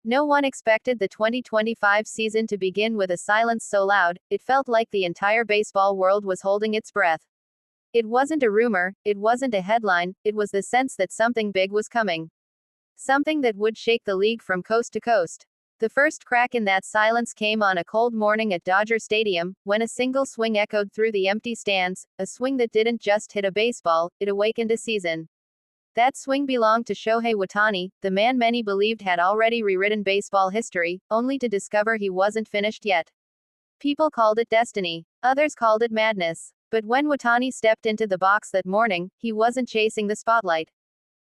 No one expected the 2025 season to begin with a silence so loud, it felt like the entire baseball world was holding its breath. It wasn't a rumor, it wasn't a headline, it was the sense that something big was coming. Something that would shake the league from coast to coast. The first crack in that silence came on a cold morning at Dodger Stadium, when a single swing echoed through the empty stands, a swing that didn't just hit a baseball, it awakened a season. That swing belonged to Shohei Ohtani, the man many believed had already rewritten baseball history, only to discover he wasn't finished yet. People called it destiny. Others called it madness. But when Ohtani stepped into the box that morning, he wasn't chasing the spotlight.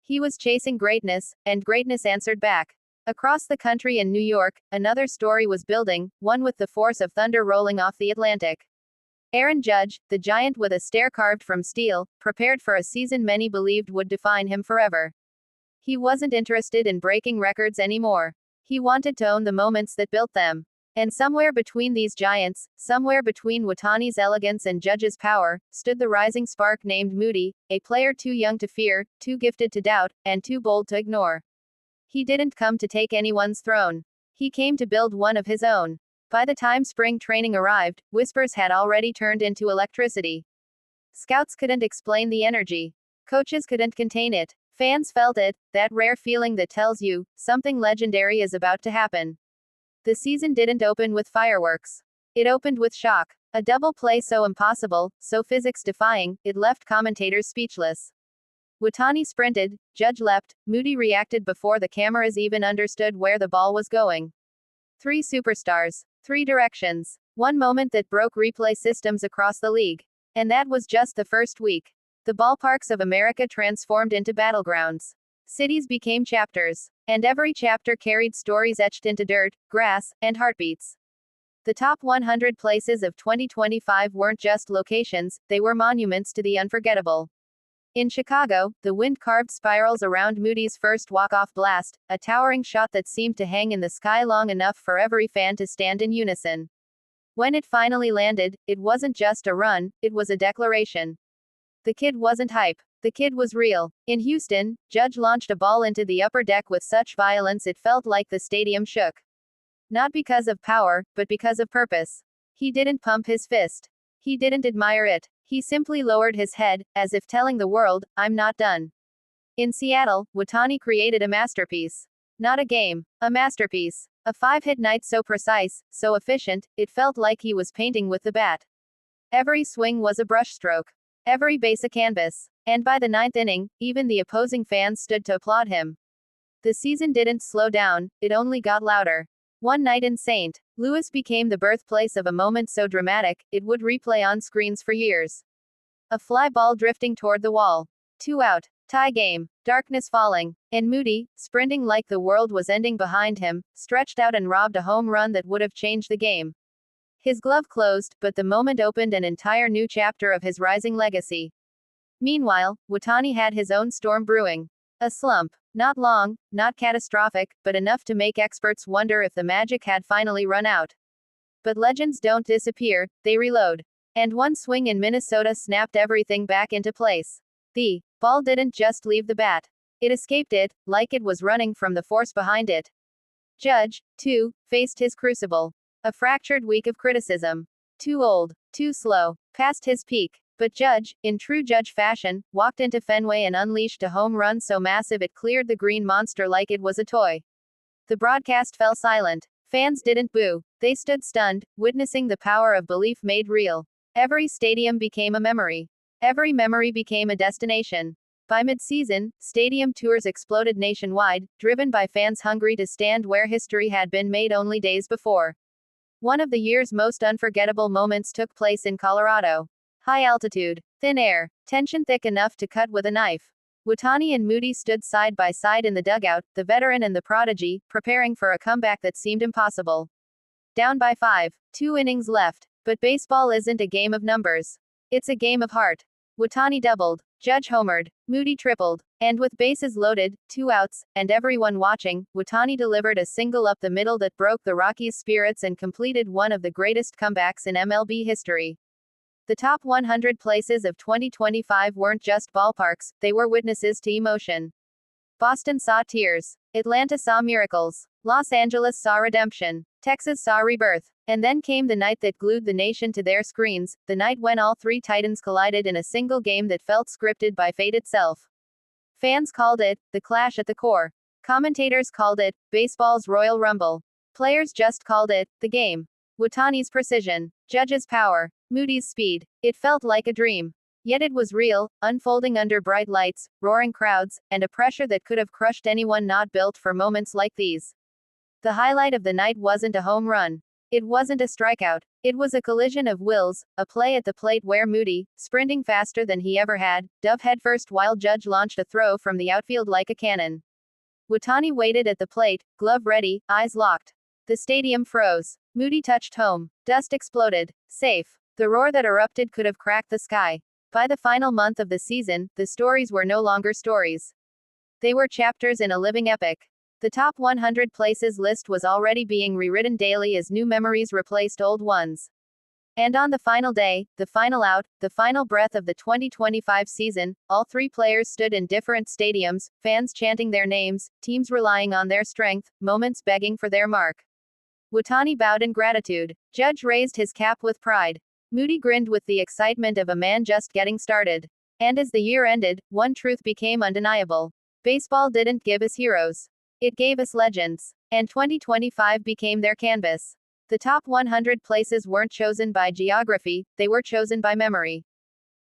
He was chasing greatness, and greatness answered back. Across the country in New York, another story was building, one with the force of thunder rolling off the Atlantic. Aaron Judge, the giant with a stare carved from steel, prepared for a season many believed would define him forever. He wasn't interested in breaking records anymore. He wanted to own the moments that built them. And somewhere between these giants, somewhere between Ohtani's elegance and Judge's power, stood the rising spark named Moody, a player too young to fear, too gifted to doubt, and too bold to ignore. He didn't come to take anyone's throne. He came to build one of his own. By the time spring training arrived, whispers had already turned into electricity. Scouts couldn't explain the energy. Coaches couldn't contain it. Fans felt it, that rare feeling that tells you, something legendary is about to happen. The season didn't open with fireworks. It opened with shock. A double play so impossible, so physics-defying, it left commentators speechless. Ohtani sprinted, Judge leapt, Moody reacted before the cameras even understood where the ball was going. 3 superstars. 3 directions. One moment that broke replay systems across the league. And that was just the first week. The ballparks of America transformed into battlegrounds. Cities became chapters. And every chapter carried stories etched into dirt, grass, and heartbeats. The top 100 places of 2025 weren't just locations, they were monuments to the unforgettable. In Chicago, the wind carved spirals around Moody's first walk-off blast, a towering shot that seemed to hang in the sky long enough for every fan to stand in unison. When it finally landed, it wasn't just a run, it was a declaration. The kid wasn't hype. The kid was real. In Houston, Judge launched a ball into the upper deck with such violence it felt like the stadium shook. Not because of power, but because of purpose. He didn't pump his fist. He didn't admire it. He simply lowered his head, as if telling the world, I'm not done. In Seattle, Ohtani created a masterpiece. Not a game. A masterpiece. A 5-hit night so precise, so efficient, it felt like he was painting with the bat. Every swing was a brushstroke. Every base a canvas. And by the 9th inning, even the opposing fans stood to applaud him. The season didn't slow down, it only got louder. One night in St. Louis became the birthplace of a moment so dramatic, it would replay on screens for years. A fly ball drifting toward the wall. 2 out. Tie game. Darkness falling. And Moody, sprinting like the world was ending behind him, stretched out and robbed a home run that would have changed the game. His glove closed, but the moment opened an entire new chapter of his rising legacy. Meanwhile, Ohtani had his own storm brewing. A slump. Not long, not catastrophic, but enough to make experts wonder if the magic had finally run out. But legends don't disappear, they reload. And one swing in Minnesota snapped everything back into place. The ball didn't just leave the bat. It escaped it, like it was running from the force behind it. Judge, too, faced his crucible. A fractured week of criticism. Too old, too slow, past his peak. But Judge, in true Judge fashion, walked into Fenway and unleashed a home run so massive it cleared the green monster like it was a toy. The broadcast fell silent. Fans didn't boo. They stood stunned, witnessing the power of belief made real. Every stadium became a memory. Every memory became a destination. By mid-season, stadium tours exploded nationwide, driven by fans hungry to stand where history had been made only days before. One of the year's most unforgettable moments took place in Colorado. High altitude, thin air, tension thick enough to cut with a knife. Ohtani and Moody stood side by side in the dugout, the veteran and the prodigy, preparing for a comeback that seemed impossible. Down by 5, 2 innings left. But baseball isn't a game of numbers. It's a game of heart. Ohtani doubled, Judge homered, Moody tripled, and with bases loaded, 2 outs, and everyone watching, Ohtani delivered a single up the middle that broke the Rockies' spirits and completed one of the greatest comebacks in MLB history. The top 100 places of 2025 weren't just ballparks, they were witnesses to emotion. Boston saw tears. Atlanta saw miracles. Los Angeles saw redemption. Texas saw rebirth. And then came the night that glued the nation to their screens, the night when all three titans collided in a single game that felt scripted by fate itself. Fans called it the clash at the core. Commentators called it baseball's Royal Rumble. Players just called it the game. Watani's precision, Judge's power, Moody's speed. It felt like a dream. Yet it was real, unfolding under bright lights, roaring crowds, and a pressure that could have crushed anyone not built for moments like these. The highlight of the night wasn't a home run. It wasn't a strikeout. It was a collision of wills, a play at the plate where Moody, sprinting faster than he ever had, dove headfirst while Judge launched a throw from the outfield like a cannon. Watani waited at the plate, glove ready, eyes locked. The stadium froze. Moody touched home. Dust exploded. Safe. The roar that erupted could have cracked the sky. By the final month of the season, the stories were no longer stories. They were chapters in a living epic. The top 100 places list was already being rewritten daily as new memories replaced old ones. And on the final day, the final out, the final breath of the 2025 season, all three players stood in different stadiums, fans chanting their names, teams relying on their strength, moments begging for their mark. Watani bowed in gratitude. Judge raised his cap with pride. Moody grinned with the excitement of a man just getting started. And as the year ended, one truth became undeniable. Baseball didn't give us heroes. It gave us legends. And 2025 became their canvas. The top 100 places weren't chosen by geography, they were chosen by memory.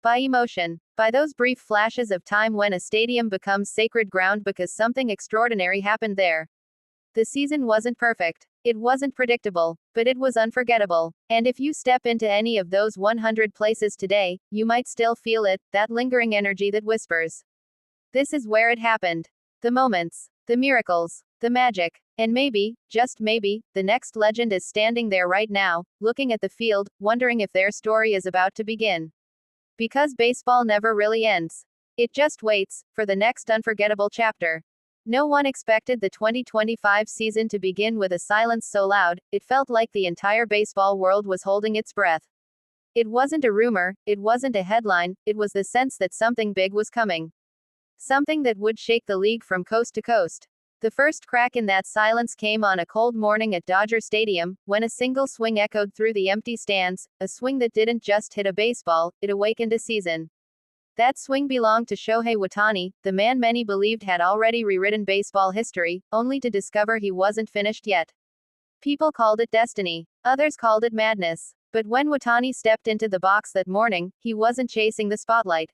By emotion. By those brief flashes of time when a stadium becomes sacred ground because something extraordinary happened there. The season wasn't perfect. It wasn't predictable, but it was unforgettable. And if you step into any of those 100 places today, you might still feel it, that lingering energy that whispers. This is where it happened. The moments, the miracles, the magic. And maybe, just maybe, the next legend is standing there right now, looking at the field, wondering if their story is about to begin. Because baseball never really ends. It just waits for the next unforgettable chapter. No one expected the 2025 season to begin with a silence so loud, it felt like the entire baseball world was holding its breath. It wasn't a rumor, it wasn't a headline, it was the sense that something big was coming. Something that would shake the league from coast to coast. The first crack in that silence came on a cold morning at Dodger Stadium, when a single swing echoed through the empty stands, a swing that didn't just hit a baseball, it awakened a season. That swing belonged to Shohei Watani, the man many believed had already rewritten baseball history, only to discover he wasn't finished yet. People called it destiny. Others called it madness. But when Watani stepped into the box that morning, he wasn't chasing the spotlight.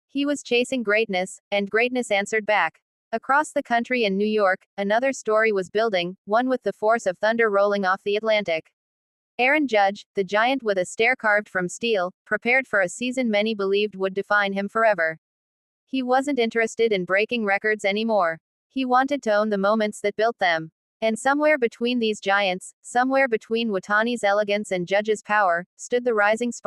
He was chasing greatness, and greatness answered back. Across the country in New York, another story was building, one with the force of thunder rolling off the Atlantic. Aaron Judge, the giant with a stare carved from steel, prepared for a season many believed would define him forever. He wasn't interested in breaking records anymore. He wanted to own the moments that built them. And somewhere between these giants, somewhere between Watani's elegance and Judge's power, stood the rising spark.